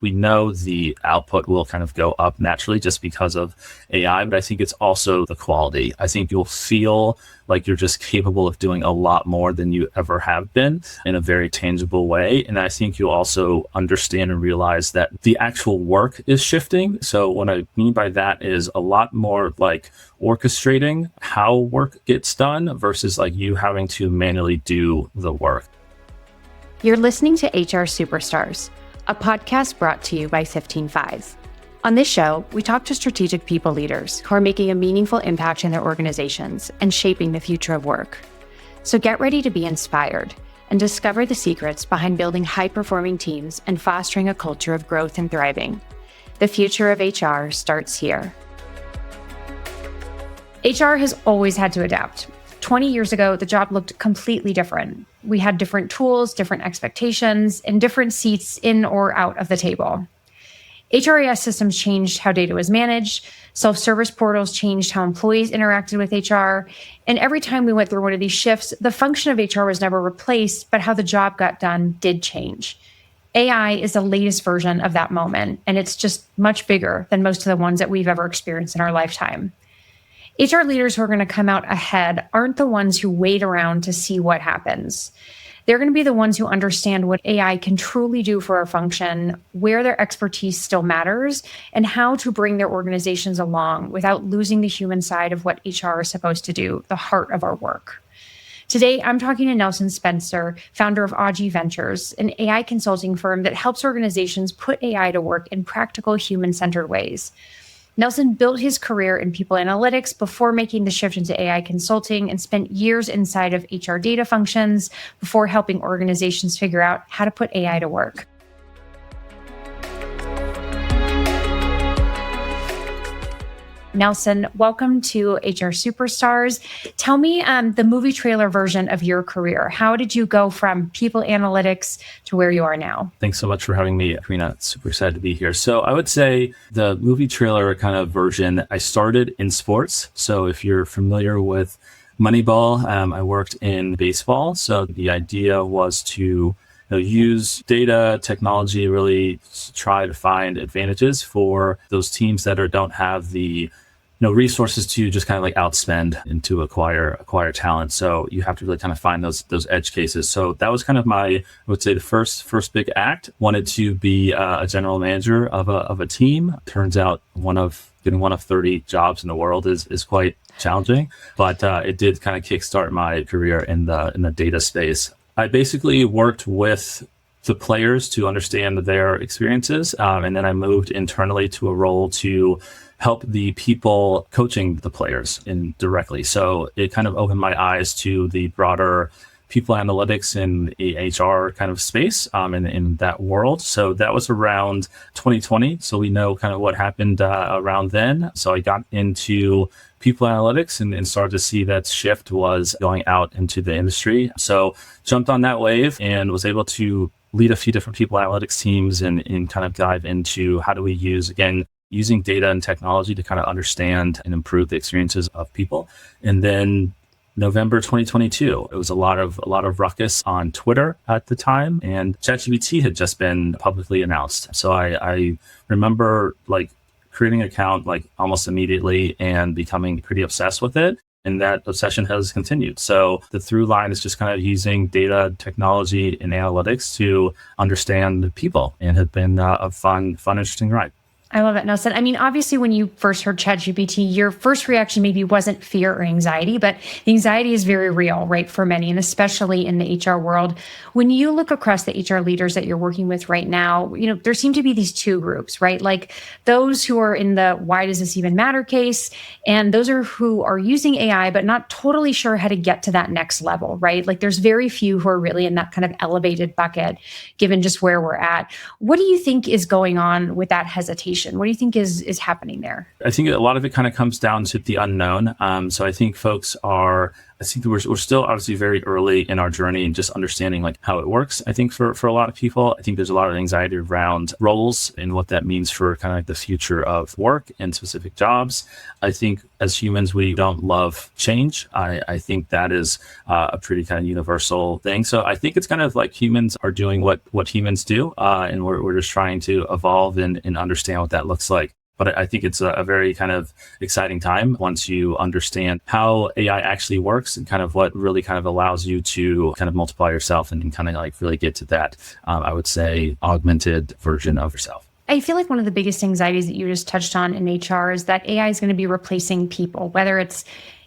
We know the output will kind of go up naturally just because of AI, but I think it's also the quality. I think you'll feel like you're just capable of doing a lot more than you ever have been in a very tangible way. And I think you'll also understand and realize that the actual work is shifting. So what I mean by that is a lot more like orchestrating how work gets done versus like you having to manually do the work. You're listening to HR Superstars, a podcast brought to you by 15Five. On this show, we talk to strategic people leaders who are making a meaningful impact in their organizations and shaping the future of work. So get ready to be inspired and discover the secrets behind building high-performing teams and fostering a culture of growth and thriving. The future of HR starts here. HR has always had to adapt. 20 years ago, the job looked completely different. We had different tools, different expectations, and different seats in or out of the table. HRIS systems changed how data was managed, self-service portals changed how employees interacted with HR, and every time we went through one of these shifts, the function of HR was never replaced, but how the job got done did change. AI is the latest version of that moment, and it's just much bigger than most of the ones that we've ever experienced in our lifetime. HR leaders who are going to come out ahead aren't the ones who wait around to see what happens. They're going to be the ones who understand what AI can truly do for our function, where their expertise still matters, and how to bring their organizations along without losing the human side of what HR is supposed to do, the heart of our work. Today, I'm talking to Nelson Spencer, founder of Augie Ventures, an AI consulting firm that helps organizations put AI to work in practical, human-centered ways. Nelson built his career in people analytics before making the shift into AI consulting and spent years inside of HR data functions before helping organizations figure out how to put AI to work. Nelson, welcome to HR Superstars. Tell me the movie trailer version of your career. How did you go from people analytics to where you are now? Thanks so much for having me, Karina. Super excited to be here. So I would say the movie trailer kind of version, I started in sports. So if you're familiar with Moneyball, I worked in baseball. So the idea was to use data, technology, really try to find advantages for those teams that don't have the resources to just kind of like outspend and to acquire talent. So you have to really kind of find those edge cases. So that was kind of I would say the first big act. Wanted to be a general manager of a team. Turns out getting one of 30 jobs in the world is quite challenging, but it did kind of kickstart my career in the data space. I basically worked with the players to understand their experiences, and then I moved internally to a role to help the people coaching the players indirectly. So it kind of opened my eyes to the broader people analytics in the HR kind of space in that world. So that was around 2020. So we know kind of what happened around then. So I got into people analytics and started to see that shift was going out into the industry. So jumped on that wave and was able to lead a few different people analytics teams and kind of dive into how do we using data and technology to kind of understand and improve the experiences of people. And then November 2022, it was a lot of ruckus on Twitter at the time, and ChatGPT had just been publicly announced. So I remember creating an account almost immediately and becoming pretty obsessed with it. And that obsession has continued. So the through line is just kind of using data, technology, and analytics to understand people, and has been a fun, interesting ride. I love it, Nelson. I mean, obviously, when you first heard ChatGPT, your first reaction maybe wasn't fear or anxiety, but the anxiety is very real, right, for many, and especially in the HR world. When you look across the HR leaders that you're working with right now, there seem to be these two groups, right? Like those who are in the why does this even matter case, and those who are using AI, but not totally sure how to get to that next level, right? Like there's very few who are really in that kind of elevated bucket, given just where we're at. What do you think is going on with that hesitation? What do you think is happening there? I think a lot of it kind of comes down to the unknown. So I think folks are I think we're still obviously very early in our journey and just understanding like how it works. I think for a lot of people, I think there's a lot of anxiety around roles and what that means for kind of like the future of work and specific jobs. I think as humans, we don't love change. I think that is a pretty kind of universal thing. So I think it's kind of like humans are doing what humans do, and we're just trying to evolve and understand what that looks like. But I think it's a very kind of exciting time once you understand how AI actually works and kind of what really kind of allows you to kind of multiply yourself and kind of like really get to that, I would say, augmented version of yourself. I feel like one of the biggest anxieties that you just touched on in HR is that AI is going to be replacing people, whether it's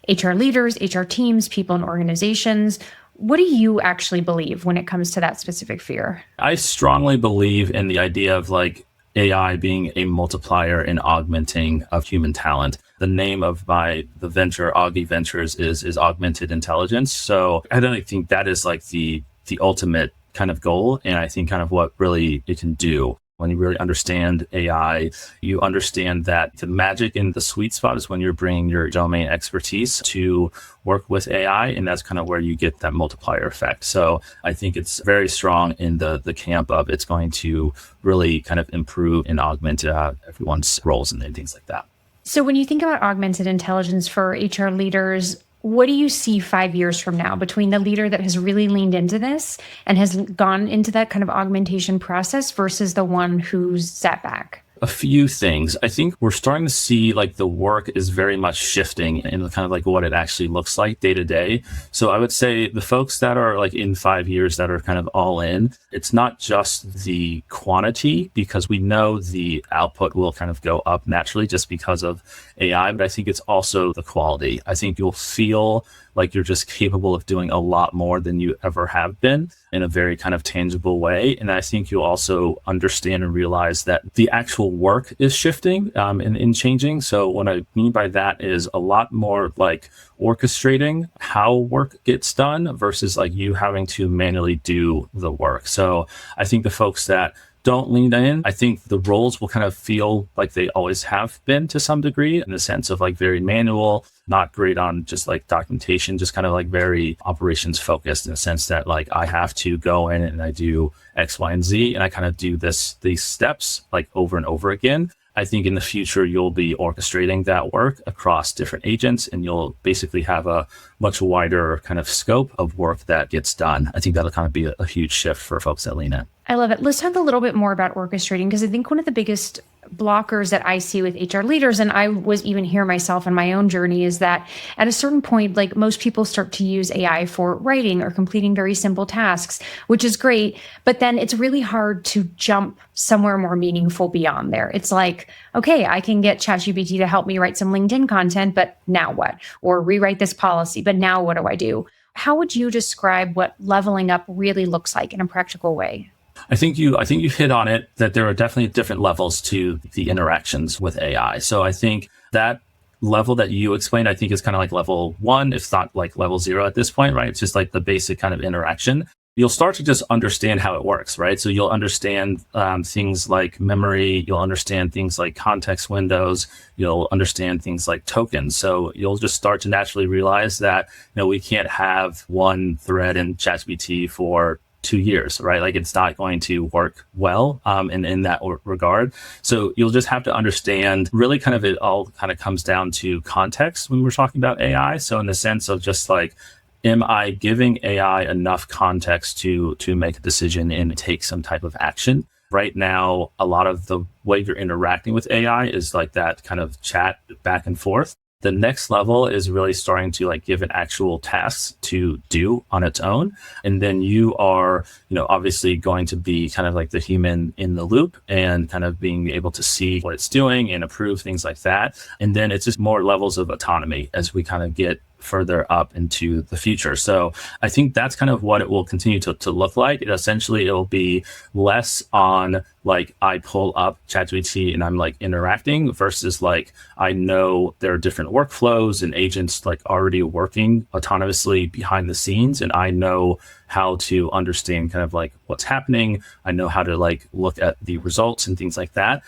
HR leaders, HR teams, people in organizations. What do you actually believe when it comes to that specific fear? I strongly believe in the idea of like AI being a multiplier and augmenting of human talent. The name of the venture, Augie Ventures, is augmented intelligence. So I don't think that is like the ultimate kind of goal. And I think kind of what really it can do. When you really understand AI, you understand that the magic in the sweet spot is when you're bringing your domain expertise to work with AI, and that's kind of where you get that multiplier effect. So I think it's very strong in the camp of it's going to really kind of improve and augment everyone's roles and things like that. So when you think about augmented intelligence for HR leaders, what do you see 5 years from now between the leader that has really leaned into this and has gone into that kind of augmentation process versus the one who's sat back? A few things. I think we're starting to see like the work is very much shifting in kind of like what it actually looks like day to day. So I would say the folks that are like in 5 years that are kind of all in, it's not just the quantity because we know the output will kind of go up naturally just because of AI, but I think it's also the quality. I think you'll feel like you're just capable of doing a lot more than you ever have been in a very kind of tangible way. And I think you'll also understand and realize that the actual work is shifting and changing. So what I mean by that is a lot more like orchestrating how work gets done versus like you having to manually do the work. So I think the folks that don't lean in, I think the roles will kind of feel like they always have been to some degree in the sense of like very manual, not great on just like documentation, just kind of like very operations focused in the sense that like I have to go in and I do X, Y, and Z, and I kind of do these steps like over and over again. I think in the future, you'll be orchestrating that work across different agents and you'll basically have a much wider kind of scope of work that gets done. I think that'll kind of be a huge shift for folks that lean in. I love it. Let's talk a little bit more about orchestrating because I think one of the biggest blockers that I see with HR leaders, and I was even here myself in my own journey, is that at a certain point, like most people start to use AI for writing or completing very simple tasks, which is great. But then it's really hard to jump somewhere more meaningful beyond there. It's like, okay, I can get ChatGPT to help me write some LinkedIn content, but now what? Or rewrite this policy, but now what do I do? How would you describe what leveling up really looks like in a practical way? I think you hit on it that there are definitely different levels to the interactions with AI. So I think that level that you explained, I think is kind of like level 1, if not like level 0 at this point, right? It's just like the basic kind of interaction. You'll start to just understand how it works, right? So you'll understand things like memory, you'll understand things like context windows, you'll understand things like tokens. So you'll just start to naturally realize that, we can't have one thread in ChatGPT for 2 years, right? Like it's not going to work well in that regard. So you'll just have to understand really kind of it all kind of comes down to context when we're talking about AI. So in the sense of just like, am I giving AI enough context to make a decision and take some type of action? Right now, a lot of the way you're interacting with AI is like that kind of chat back and forth. The next level is really starting to like give it actual tasks to do on its own. And then you are, obviously going to be kind of like the human in the loop and kind of being able to see what it's doing and approve things like that. And then it's just more levels of autonomy as we kind of get further up into the future. So I think that's kind of what it will continue to look like. It'll be less on like I pull up ChatGPT and I'm like interacting versus like I know there are different workflows and agents like already working autonomously behind the scenes, and I know how to understand kind of like what's happening. I know how to like look at the results and things like that.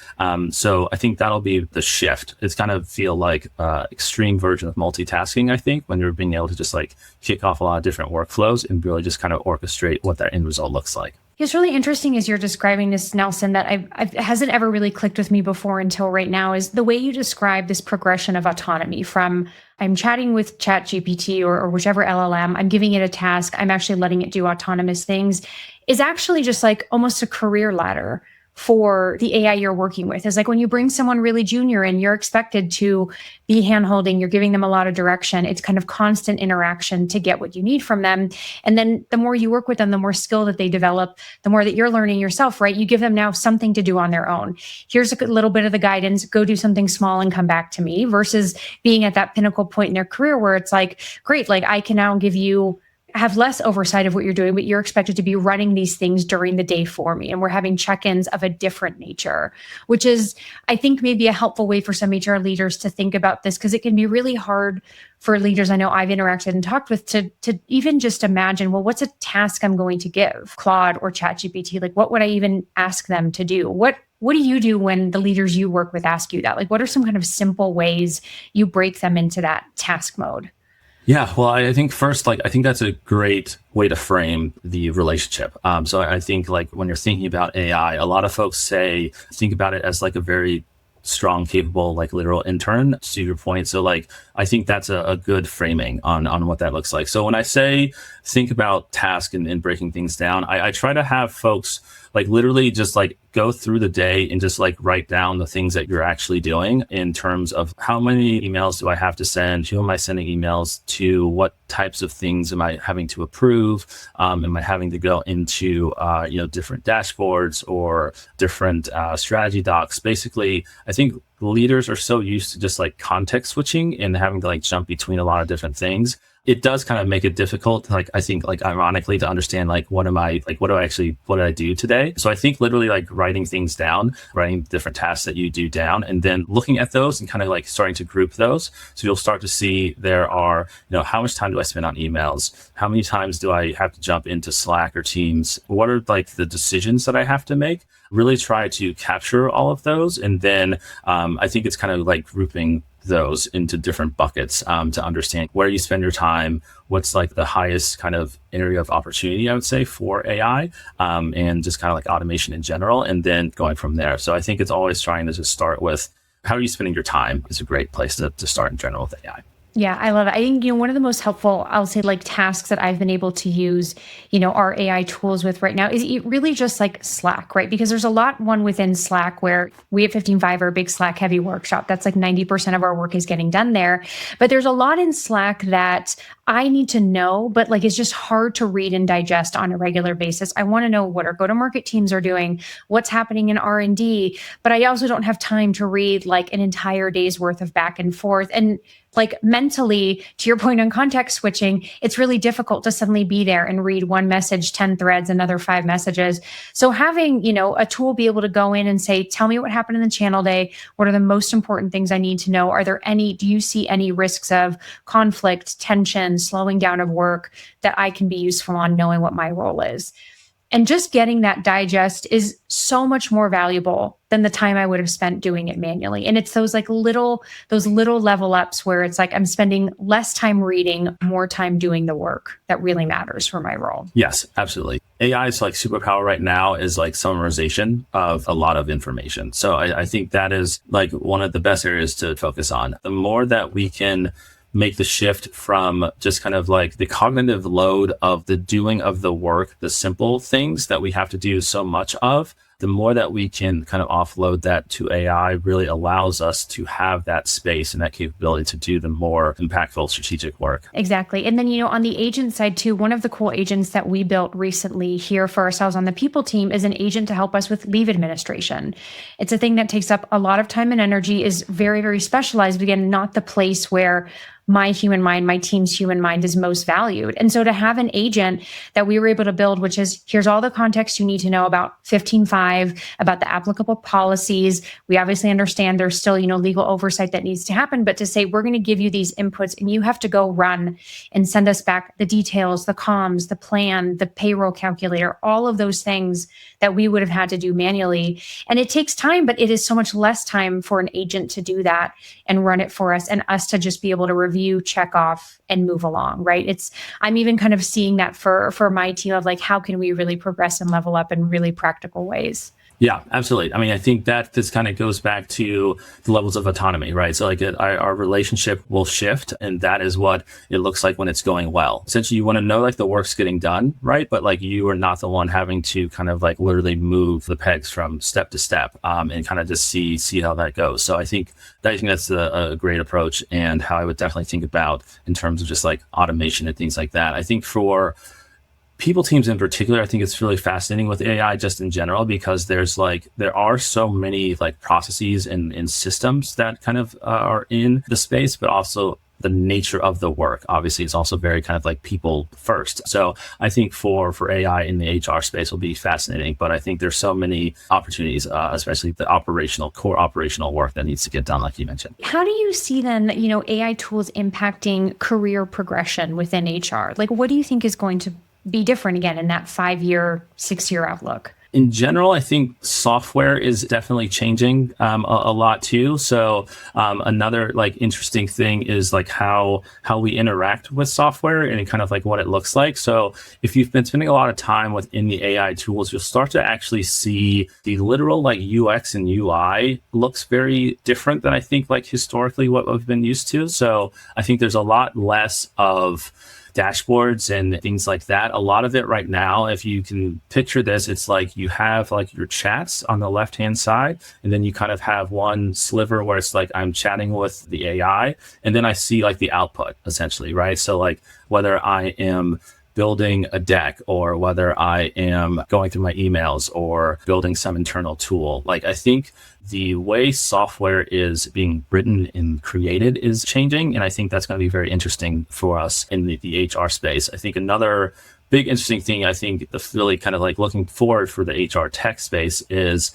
So I think that'll be the shift. It's kind of feel like extreme version of multitasking, I think, when you're being able to just like kick off a lot of different workflows and really just kind of orchestrate what that end result looks like. It's really interesting as you're describing this, Nelson, that it hasn't ever really clicked with me before until right now, is the way you describe this progression of autonomy from I'm chatting with ChatGPT or whichever LLM, I'm giving it a task, I'm actually letting it do autonomous things, is actually just like almost a career ladder for the AI you're working with. Is like when you bring someone really junior in, you're expected to be handholding, you're giving them a lot of direction. It's kind of constant interaction to get what you need from them. And then the more you work with them, the more skill that they develop, the more that you're learning yourself, right? You give them now something to do on their own. Here's a little bit of the guidance, go do something small and come back to me, versus being at that pinnacle point in their career where it's like, great, like I can now have less oversight of what you're doing, but you're expected to be running these things during the day for me. And we're having check-ins of a different nature, which is, I think, maybe a helpful way for some HR leaders to think about this, because it can be really hard for leaders I know I've interacted and talked with to even just imagine, well, what's a task I'm going to give Claude or ChatGPT? Like, what would I even ask them to do? What do you do when the leaders you work with ask you that? Like, what are some kind of simple ways you break them into that task mode? Yeah, well, I think first, like, I think that's a great way to frame the relationship. So I think like when you're thinking about AI, a lot of folks think about it as like a very strong, capable, like literal intern, to your point. So like, I think that's a good framing on what that looks like. So when I say think about task and breaking things down, I try to have folks like literally just like go through the day and just like write down the things that you're actually doing in terms of how many emails do I have to send? Who am I sending emails to? What types of things am I having to approve? Am I having to go into, different dashboards or different strategy docs? Basically, I think leaders are so used to just like context switching and having to like jump between a lot of different things. It does kind of make it difficult, like, I think, like, ironically, to understand, like, what did I do today? So I think literally like writing things down, writing different tasks that you do down, and then looking at those and kind of like starting to group those. So you'll start to see there are, how much time do I spend on emails? How many times do I have to jump into Slack or Teams? What are like the decisions that I have to make? Really try to capture all of those. And then I think it's kind of like grouping those into different buckets to understand where you spend your time, what's like the highest kind of area of opportunity, I would say, for AI, and just kind of like automation in general, and then going from there. So I think it's always trying to just start with how are you spending your time is a great place to start in general with AI. Yeah, I love it. I think, one of the most helpful, I'll say, like tasks that I've been able to use, our AI tools with right now is really just like Slack, right? Because there's a lot within Slack where we at 15Five are a big Slack heavy workshop. That's like 90% of our work is getting done there. But there's a lot in Slack that I need to know, but like it's just hard to read and digest on a regular basis. I want to know what our go-to-market teams are doing, what's happening in R&D, but I also don't have time to read like an entire day's worth of back and forth. And like mentally, to your point on context switching, it's really difficult to suddenly be there and read one message, 10 threads, another 5 messages. So having, a tool be able to go in and say, tell me what happened in the channel day. What are the most important things I need to know? Do you see any risks of conflict, tension, slowing down of work that I can be useful on knowing what my role is? And just getting that digest is so much more valuable than the time I would have spent doing it manually. And it's those little level ups where it's like I'm spending less time reading, more time doing the work that really matters for my role. Yes, absolutely. AI's like superpower right now is like summarization of a lot of information. So I think that is like one of the best areas to focus on. The more that we can make the shift from just kind of like the cognitive load of the doing of the work, the simple things that we have to do so much of, the more that we can kind of offload that to AI really allows us to have that space and that capability to do the more impactful strategic work. Exactly. And then, on the agent side too, one of the cool agents that we built recently here for ourselves on the people team is an agent to help us with leave administration. It's a thing that takes up a lot of time and energy, is very, very specialized, but again, not the place where my human mind, my team's human mind is most valued. And so to have an agent that we were able to build, which is here's all the context you need to know about 15.5, about the applicable policies. We obviously understand there's still, legal oversight that needs to happen, but to say we're going to give you these inputs and you have to go run and send us back the details, the comms, the plan, the payroll calculator, all of those things that we would have had to do manually. And it takes time, but it is so much less time for an agent to do that and run it for us and us to just be able to review, check off, and move along, right? I'm even kind of seeing that for my team of like, how can we really progress and level up in really practical ways? Yeah, absolutely. I mean, I think that this kind of goes back to the levels of autonomy, right? So like our relationship will shift, and that is what it looks like when it's going well. Essentially, you want to know like the work's getting done, right? But like you are not the one having to kind of like literally move the pegs from step to step and kind of just see how that goes. So I think that's a great approach, and how I would definitely think about in terms of just like automation and things like that. I think for people teams in particular, I think it's really fascinating with AI just in general, because there are so many like processes and systems that kind of are in the space, but also the nature of the work obviously is also very kind of like people first. So I think for AI in the HR space will be fascinating, but I think there's so many opportunities, especially the core operational work that needs to get done, like you mentioned. How do you see then, AI tools impacting career progression within HR? Like, what do you think is going to be different again in that 5-year, 6-year outlook? In general, I think software is definitely changing a lot too. So another like interesting thing is like how we interact with software and kind of like what it looks like. So if you've been spending a lot of time within the AI tools, you'll start to actually see the literal like UX and UI looks very different than I think like historically what we've been used to. So I think there's a lot less of dashboards and things like that. A lot of it right now, if you can picture this, it's like you have like your chats on the left-hand side, and then you kind of have one sliver where it's like I'm chatting with the AI, and then I see like the output essentially, right? So like whether I am building a deck or whether I am going through my emails or building some internal tool. Like I think the way software is being written and created is changing. And I think that's going to be very interesting for us in the HR space. I think another big interesting thing, I think really kind of like looking forward for the HR tech space is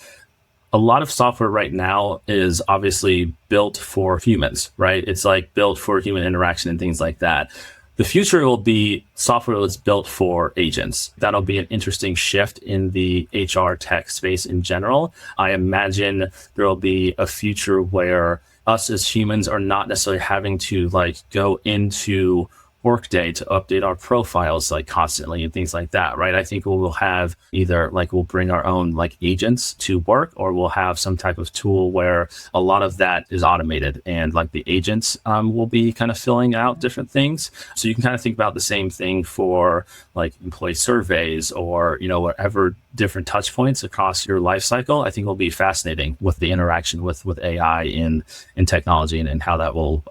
a lot of software right now is obviously built for humans, right? It's like built for human interaction and things like that. The future will be software that's built for agents. That'll be an interesting shift in the HR tech space in general. I imagine there will be a future where us as humans are not necessarily having to like go into Workday to update our profiles like constantly and things like that, right? I think we'll have either like we'll bring our own like agents to work, or we'll have some type of tool where a lot of that is automated and like the agents will be kind of filling out different things. So you can kind of think about the same thing for like employee surveys or, whatever different touch points across your life cycle. I think will be fascinating with the interaction with AI in technology and how that will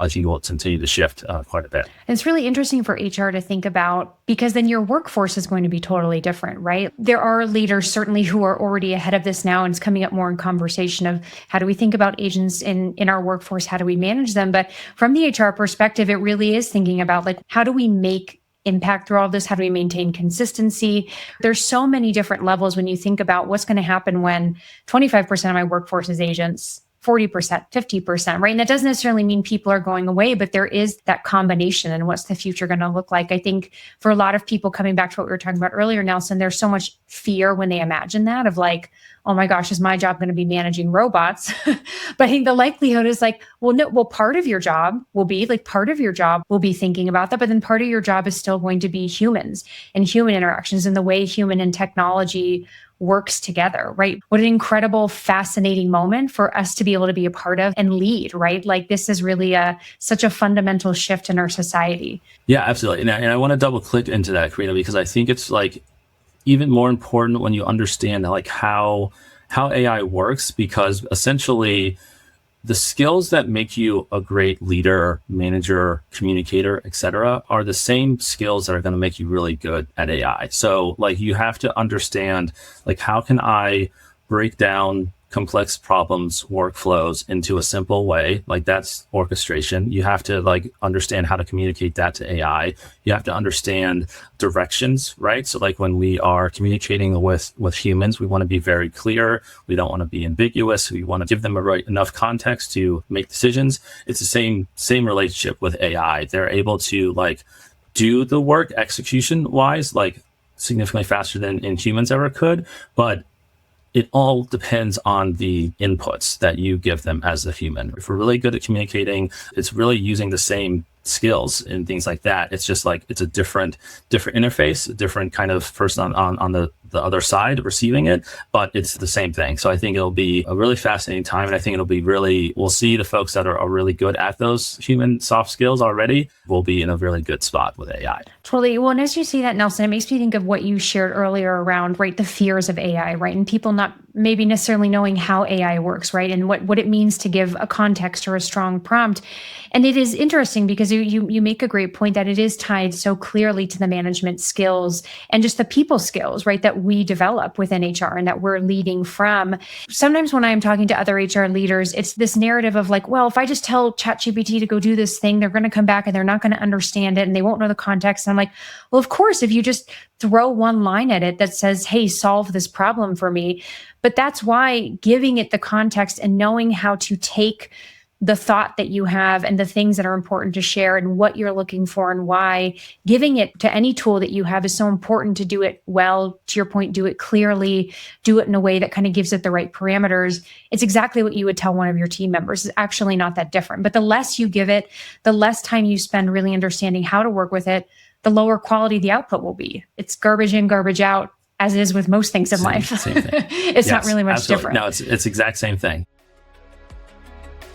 continue to shift quite a bit. And it's really interesting for HR to think about, because then your workforce is going to be totally different, right? There are leaders certainly who are already ahead of this now, and it's coming up more in conversation of how do we think about agents in our workforce? How do we manage them? But from the HR perspective, it really is thinking about like, how do we make impact through all of this? How do we maintain consistency? There's so many different levels when you think about what's going to happen when 25% of my workforce is agents, 40%, 50%, right? And that doesn't necessarily mean people are going away, but there is that combination. And what's the future going to look like? I think for a lot of people, coming back to what we were talking about earlier, Nelson, there's so much fear when they imagine that of like, oh my gosh, is my job going to be managing robots? But I think the likelihood is like, part of your job will be thinking about that, but then part of your job is still going to be humans and human interactions and the way human and technology works together, right? What an incredible, fascinating moment for us to be able to be a part of and lead, right? Like this is really such a fundamental shift in our society. Yeah, absolutely. And I want to double click into that, Karina, because I think it's like even more important when you understand like how AI works, because essentially the skills that make you a great leader, manager, communicator, etc., are the same skills that are going to make you really good at AI. So like you have to understand like how can I break down complex problems, workflows into a simple way. Like that's orchestration. You have to like understand how to communicate that to AI. You have to understand directions, right? So like when we are communicating with humans, we want to be very clear. We don't want to be ambiguous. We want to give them enough context to make decisions. It's the same relationship with AI. They're able to like do the work execution wise, like significantly faster than humans ever could, but it all depends on the inputs that you give them as a human. If we're really good at communicating, it's really using the same skills and things like that. It's just like it's a different interface, a different kind of person on the other side receiving it, but it's the same thing. So I think it'll be a really fascinating time. And I think we'll see the folks that are really good at those human soft skills already will be in a really good spot with AI. Totally. Well, and as you see that, Nelson, it makes me think of what you shared earlier around, right, the fears of AI, right? And people not maybe necessarily knowing how AI works, right? And what it means to give a context or a strong prompt. And it is interesting because you make a great point that it is tied so clearly to the management skills and just the people skills, right, that we develop within HR and that we're leading from. Sometimes when I'm talking to other HR leaders, it's this narrative of like, well, if I just tell ChatGPT to go do this thing, they're going to come back and they're not going to understand it and they won't know the context. And I'm like, well, of course, if you just throw one line at it that says, hey, solve this problem for me. But that's why giving it the context and knowing how to take the thought that you have and the things that are important to share and what you're looking for and why, giving it to any tool that you have is so important to do it well. To your point, do it clearly, do it in a way that kind of gives it the right parameters. It's exactly what you would tell one of your team members. It's actually not that different. But the less you give it, the less time you spend really understanding how to work with it, the lower quality the output will be. It's garbage in, garbage out, as is with most things in life. Same thing. It's not really much absolutely. different. No, it's exact same thing.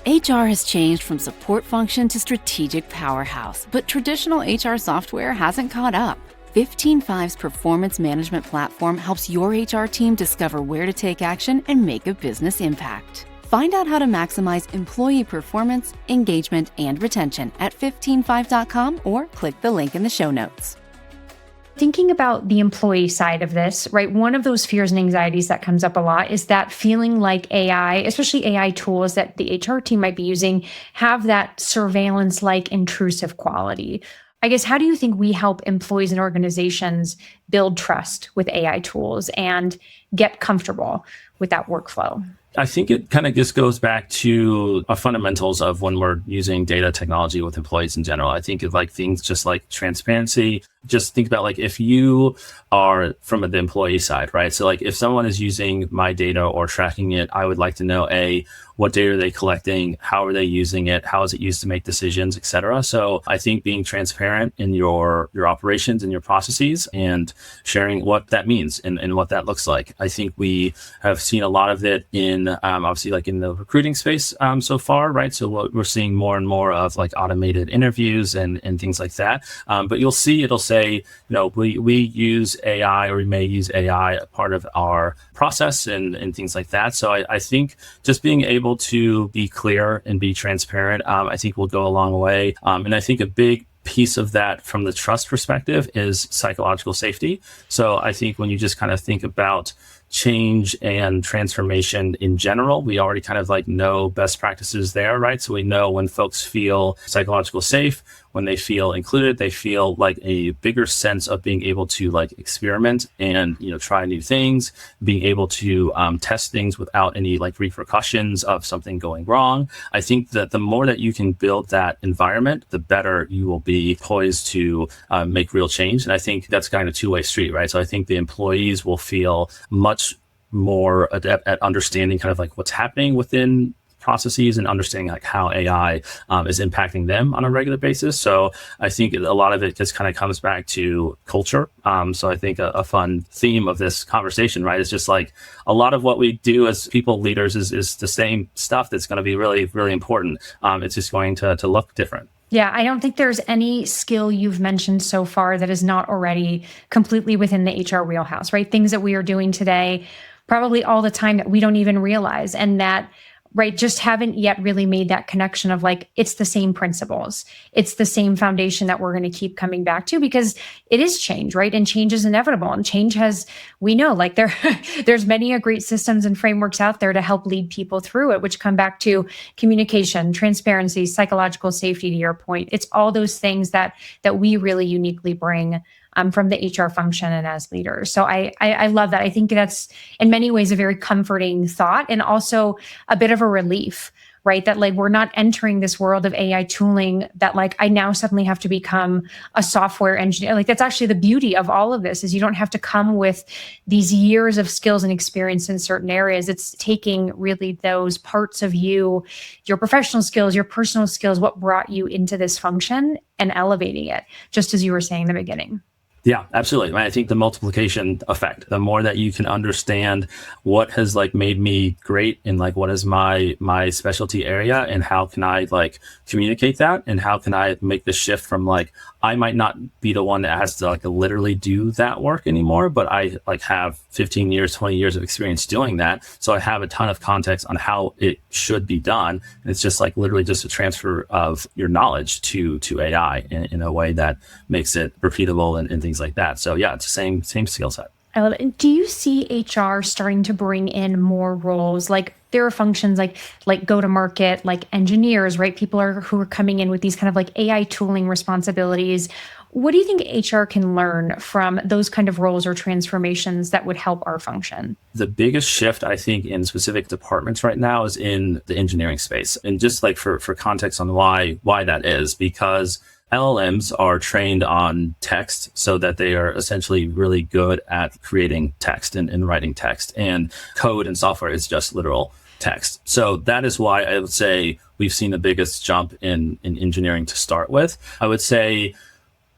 HR has changed from support function to strategic powerhouse, but traditional HR software hasn't caught up. 15Five's performance management platform helps your HR team discover where to take action and make a business impact. Find out how to maximize employee performance, engagement, and retention at 15five.com or click the link in the show notes. Thinking about the employee side of this, right? One of those fears and anxieties that comes up a lot is that feeling like AI, especially AI tools that the HR team might be using, have that surveillance-like intrusive quality. I guess, how do you think we help employees and organizations build trust with AI tools and get comfortable with that workflow? I think it kind of just goes back to our fundamentals of when we're using data technology with employees in general. I think of like things just like transparency. Just think about like if you are from the employee side, right? So like if someone is using my data or tracking it, I would like to know, what data are they collecting? How are they using it? How is it used to make decisions, et cetera? So I think being transparent in your operations and your processes and sharing what that means and what that looks like. I think we have seen a lot of it in obviously like in the recruiting space so far, right? So what we're seeing more and more of like automated interviews and things like that. But you'll see it'll say, we use AI or we may use AI a part of our process and things like that. So I think just being able to be clear and be transparent, I think will go a long way. And I think a big piece of that from the trust perspective is psychological safety. So I think when you just kind of think about change and transformation in general, we already kind of like know best practices there, right? So we know when folks feel psychological safe, when they feel included, they feel like a bigger sense of being able to like experiment and, try new things, being able to test things without any like repercussions of something going wrong. I think that the more that you can build that environment, the better you will be poised to make real change. And I think that's kind of a two-way street, right? So I think the employees will feel much more adept at understanding kind of like what's happening within processes and understanding like how AI is impacting them on a regular basis. So I think a lot of it just kind of comes back to culture. So I think a fun theme of this conversation, right, is just like a lot of what we do as people leaders is the same stuff that's going to be really, really important. It's just going to look different. Yeah, I don't think there's any skill you've mentioned so far that is not already completely within the HR wheelhouse, right? Things that we are doing today, probably all the time that we don't even realize, and that right, just haven't yet really made that connection of like, it's the same principles. It's the same foundation that we're going to keep coming back to because it is change, right? And change is inevitable. And change has, we know, like there's many great systems and frameworks out there to help lead people through it, which come back to communication, transparency, psychological safety, to your point. It's all those things that we really uniquely bring from the HR function and as leaders. So I love that. I think that's in many ways a very comforting thought and also a bit of a relief, right? That like we're not entering this world of AI tooling that like I now suddenly have to become a software engineer. Like that's actually the beauty of all of this is you don't have to come with these years of skills and experience in certain areas. It's taking really those parts of you, your professional skills, your personal skills, what brought you into this function and elevating it, just as you were saying in the beginning. Yeah, absolutely. I think the multiplication effect, the more that you can understand what has like made me great and like what is my specialty area and how can I like communicate that and how can I make the shift from like I might not be the one that has to like literally do that work anymore, but I like have 15 years, 20 years of experience doing that. So I have a ton of context on how it should be done. And it's just like literally just a transfer of your knowledge to AI in a way that makes it repeatable and things like that. So yeah, it's the same skill set. I love it. Do you see HR starting to bring in more roles? Like there are functions like go to market, like engineers, right? People who are coming in with these kind of like AI tooling responsibilities. What do you think HR can learn from those kind of roles or transformations that would help our function? The biggest shift, I think, in specific departments right now is in the engineering space. And just like for context on why that is, because LLMs are trained on text so that they are essentially really good at creating text and writing text, and code and software is just literal text. So that is why I would say we've seen the biggest jump in engineering to start with. I would say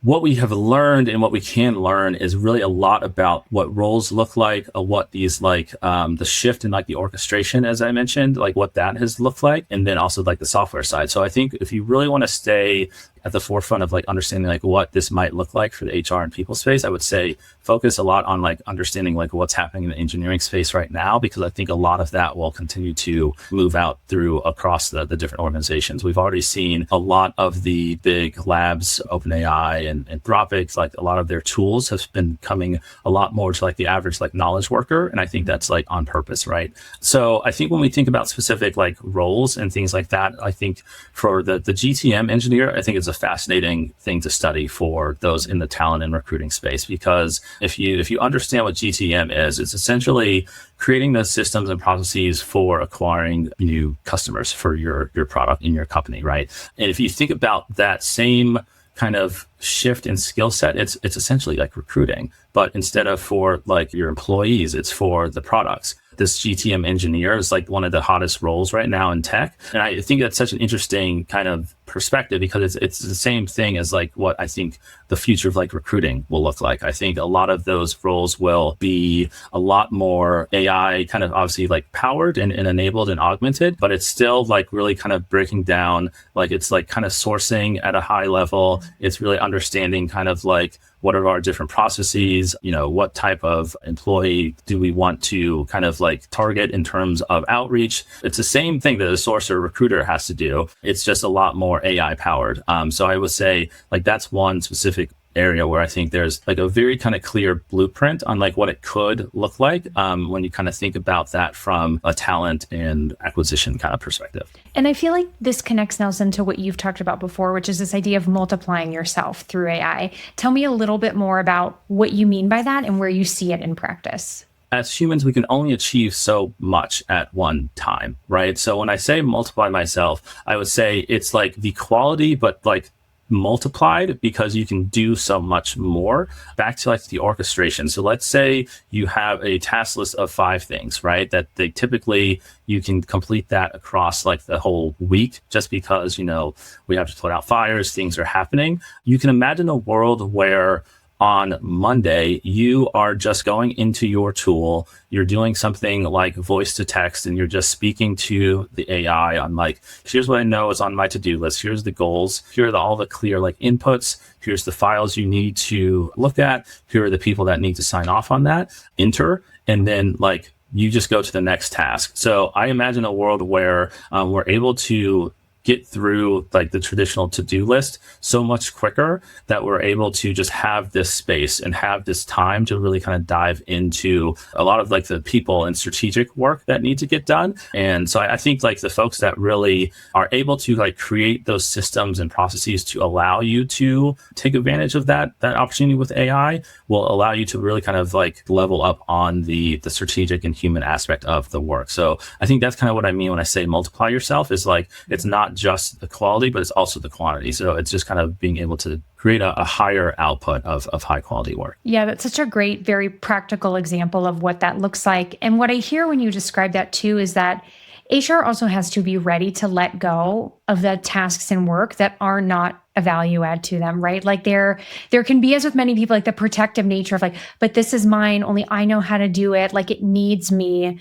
what we have learned and what we can learn is really a lot about what roles look like, what these like the shift in like the orchestration, as I mentioned, like what that has looked like, and then also like the software side. So I think if you really want to stay at the forefront of like understanding like what this might look like for the HR and people space, I would say focus a lot on like understanding like what's happening in the engineering space right now, because I think a lot of that will continue to move out through across the different organizations. We've already seen a lot of the big labs, OpenAI and Anthropic, like a lot of their tools have been coming a lot more to like the average like knowledge worker. And I think that's like on purpose, right? So I think when we think about specific like roles and things like that, I think for the GTM engineer, I think it's a fascinating thing to study for those in the talent and recruiting space, because if you understand what GTM is, it's essentially creating the systems and processes for acquiring new customers for your product in your company, right? And if you think about that same kind of shift in skill set, it's essentially like recruiting, but instead of for like your employees, it's for the products. This GTM engineer is like one of the hottest roles right now in tech. And I think that's such an interesting kind of perspective, because it's the same thing as like what I think the future of like recruiting will look like. I think a lot of those roles will be a lot more AI kind of obviously like powered and enabled and augmented, but it's still like really kind of breaking down, like it's like kind of sourcing at a high level. It's really understanding kind of like what are our different processes, what type of employee do we want to kind of like target in terms of outreach. It's the same thing that a sourcer recruiter has to do. It's just a lot more AI powered. So I would say like that's one specific area where I think there's like a very kind of clear blueprint on like what it could look like when you kind of think about that from a talent and acquisition kind of perspective. And I feel like this connects, Nelson, to what you've talked about before, which is this idea of multiplying yourself through AI. Tell me a little bit more about what you mean by that and where you see it in practice. As humans, we can only achieve so much at one time, right? So when I say multiply myself, I would say it's like the quality, but like multiplied, because you can do so much more. Back to like the orchestration. So let's say you have a task list of 5 things, right? That they typically you can complete that across like the whole week, just because, we have to put out fires, things are happening. You can imagine a world where on Monday, you are just going into your tool, you're doing something like voice to text, and you're just speaking to the AI on like, here's what I know is on my to-do list. Here's the goals. Here are all the clear like inputs. Here's the files you need to look at. Here are the people that need to sign off on that. Enter. And then like you just go to the next task. So I imagine a world where we're able to get through like the traditional to-do list so much quicker that we're able to just have this space and have this time to really kind of dive into a lot of like the people and strategic work that need to get done. And so I think like the folks that really are able to like create those systems and processes to allow you to take advantage of that opportunity with AI will allow you to really kind of like level up on the strategic and human aspect of the work. So I think that's kind of what I mean when I say multiply yourself, is like, it's not just the quality, but it's also the quantity. So it's just kind of being able to create a higher output of high quality work. Yeah, that's such a great, very practical example of what that looks like. And what I hear when you describe that too is that HR also has to be ready to let go of the tasks and work that are not a value add to them, right? Like there can be, as with many people, like the protective nature of like, but this is mine, only I know how to do it, like it needs me.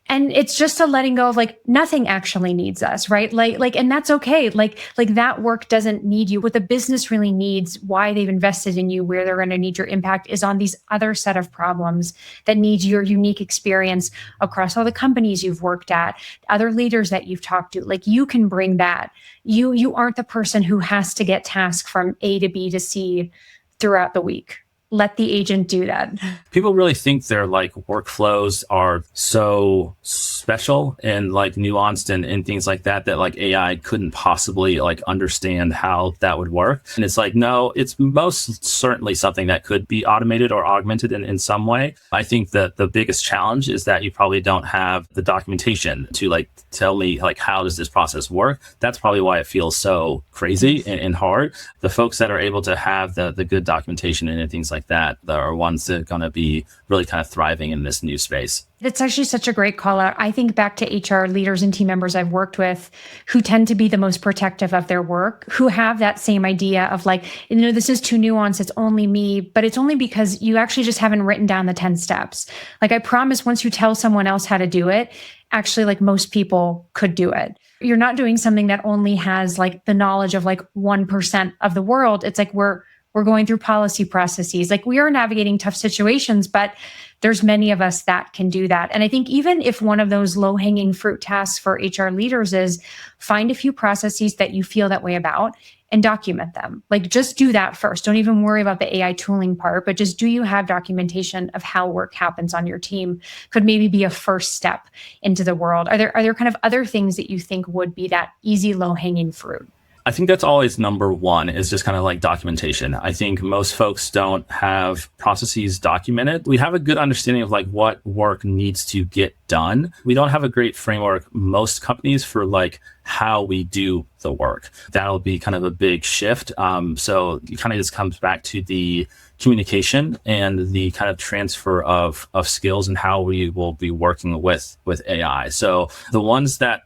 And it's just a letting go of like, nothing actually needs us, right? Like, and that's okay. Like that work doesn't need you. What the business really needs, why they've invested in you, where they're going to need your impact, is on these other set of problems that need your unique experience across all the companies you've worked at, other leaders that you've talked to. Like you can bring that. You aren't the person who has to get tasks from A to B to C throughout the week. Let the agent do that. People really think their like workflows are so special and like nuanced and things like that like AI couldn't possibly like understand how that would work. And it's like, no, it's most certainly something that could be automated or augmented in some way. I think that the biggest challenge is that you probably don't have the documentation to like tell me like, how does this process work? That's probably why it feels so crazy and hard. The folks that are able to have the good documentation and things like that are ones that are going to be really kind of thriving in this new space. That's actually such a great call out. I think back to HR leaders and team members I've worked with who tend to be the most protective of their work, who have that same idea of like, this is too nuanced, it's only me, but it's only because you actually just haven't written down the 10 steps. Like I promise once you tell someone else how to do it, actually like most people could do it. You're not doing something that only has like the knowledge of like 1% of the world. It's like we're going through policy processes. Like we are navigating tough situations, but there's many of us that can do that. And I think even if one of those low-hanging fruit tasks for HR leaders is find a few processes that you feel that way about and document them. Like just do that first. Don't even worry about the AI tooling part, but just do you have documentation of how work happens on your team could maybe be a first step into the world. Are there kind of other things that you think would be that easy low-hanging fruit? I think that's always number one, is just kind of like documentation. I think most folks don't have processes documented. We have a good understanding of like what work needs to get done. We don't have a great framework, most companies, for like how we do the work. That'll be kind of a big shift. So it kind of just comes back to the communication and the kind of transfer of skills and how we will be working with AI. So the ones that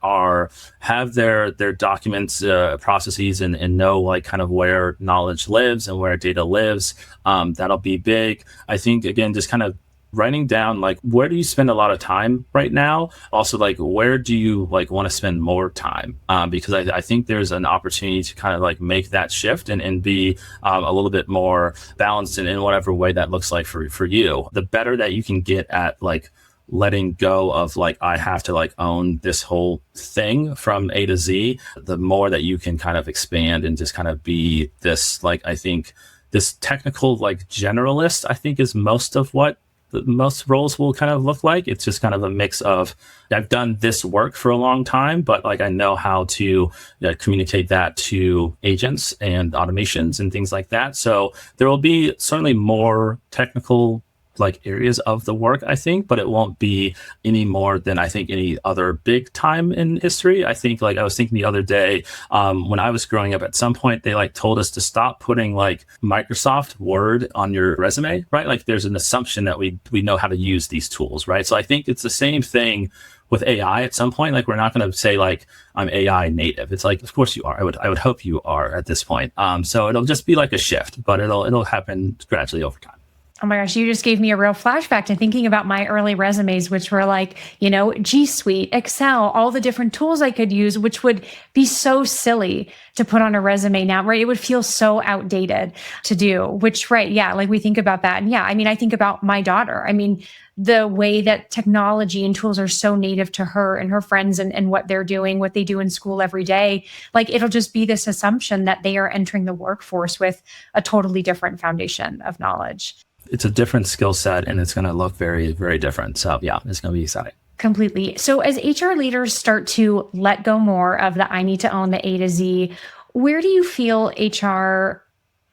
have their documents, processes and know like kind of where knowledge lives and where data lives, that'll be big. I think, again, just kind of writing down like, where do you spend a lot of time right now? Also, like, where do you like want to spend more time? Because I think there's an opportunity to kind of like make that shift and be a little bit more balanced in whatever way that looks like for you. The better that you can get at like letting go of like, I have to like own this whole thing from A to Z, the more that you can kind of expand and just kind of be this, like, I think this technical like generalist, I think, is most of what most roles will kind of look like. It's just kind of a mix of, I've done this work for a long time, but like I know how to communicate that to agents and automations and things like that. So there will be certainly more technical like areas of the work, I think, but it won't be any more than I think any other big time in history. I think, like I was thinking the other day, when I was growing up, at some point they like told us to stop putting like Microsoft Word on your resume, right? Like there's an assumption that we know how to use these tools, right? So I think it's the same thing with AI at some point. Like we're not going to say like I'm AI native. It's like, of course you are. I would hope you are at this point. So it'll just be like a shift, but it'll happen gradually over time. Oh my gosh, you just gave me a real flashback to thinking about my early resumes, which were like, G Suite, Excel, all the different tools I could use, which would be so silly to put on a resume now, right? It would feel so outdated to do, which, right. Yeah. Like we think about that. And yeah, I mean, I think about my daughter. I mean, the way that technology and tools are so native to her and her friends and what they're doing, what they do in school every day, like it'll just be this assumption that they are entering the workforce with a totally different foundation of knowledge. It's a different skill set and it's going to look very, very different. So yeah, it's going to be exciting. Completely. So as HR leaders start to let go more of the I need to own the A to Z, where do you feel HR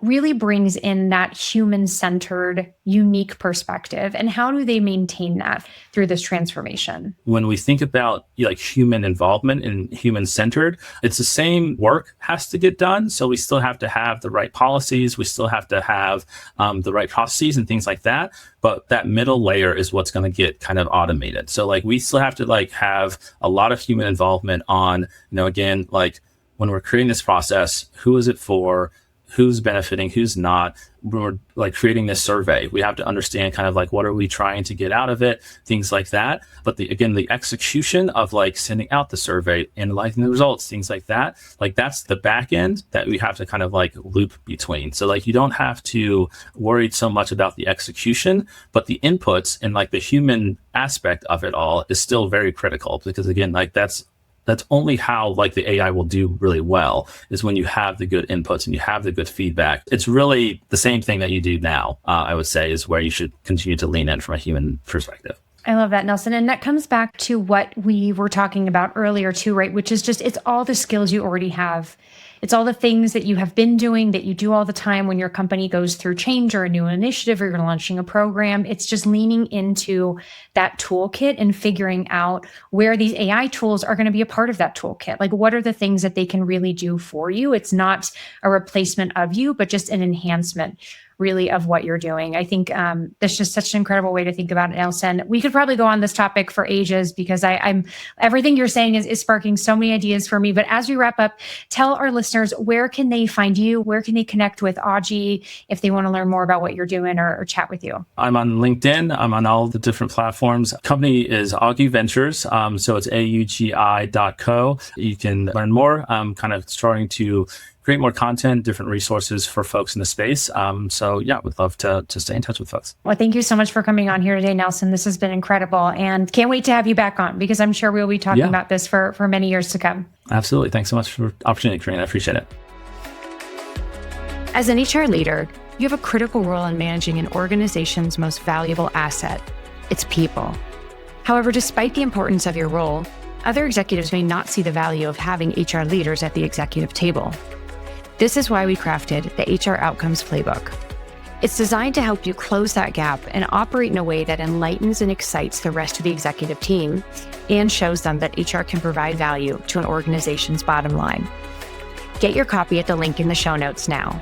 really brings in that human-centered, unique perspective? And how do they maintain that through this transformation? When we think about like human involvement and human-centered, it's the same work has to get done. So we still have to have the right policies. We still have to have the right processes and things like that. But that middle layer is what's going to get kind of automated. So like we still have to like have a lot of human involvement on, again, like when we're creating this process, who is it for? Who's benefiting, who's not. We're like creating this survey. We have to understand kind of like what are we trying to get out of it, things like that. But the execution of like sending out the survey, analyzing the results, things like that, like that's the back end that we have to kind of like loop between. So like you don't have to worry so much about the execution, but the inputs and like the human aspect of it all is still very critical because again, like that's only how like the AI will do really well is when you have the good inputs and you have the good feedback. It's really the same thing that you do now, I would say, is where you should continue to lean in from a human perspective. I love that, Nelson. And that comes back to what we were talking about earlier too, right? Which is just, it's all the skills you already have. It's all the things that you have been doing that you do all the time when your company goes through change or a new initiative or you're launching a program. It's just leaning into that toolkit and figuring out where these AI tools are going to be a part of that toolkit. Like what are the things that they can really do for you? It's not a replacement of you, but just an enhancement really of what you're doing. I think that's just such an incredible way to think about it, Nelson. We could probably go on this topic for ages because I'm everything you're saying is sparking so many ideas for me. But as we wrap up, tell our listeners, where can they find you? Where can they connect with Augie if they want to learn more about what you're doing or chat with you? I'm on LinkedIn. I'm on all the different platforms. Company is Augie Ventures. So it's augi.co. You can learn more. I'm kind of starting to create more content, different resources for folks in the space. So yeah, would love to stay in touch with folks. Well, thank you so much for coming on here today, Nelson. This has been incredible and can't wait to have you back on because I'm sure we'll be talking about this for many years to come. Absolutely. Thanks so much for the opportunity, Karina. I appreciate it. As an HR leader, you have a critical role in managing an organization's most valuable asset, its people. However, despite the importance of your role, other executives may not see the value of having HR leaders at the executive table. This is why we crafted the HR Outcomes Playbook. It's designed to help you close that gap and operate in a way that enlightens and excites the rest of the executive team and shows them that HR can provide value to an organization's bottom line. Get your copy at the link in the show notes now.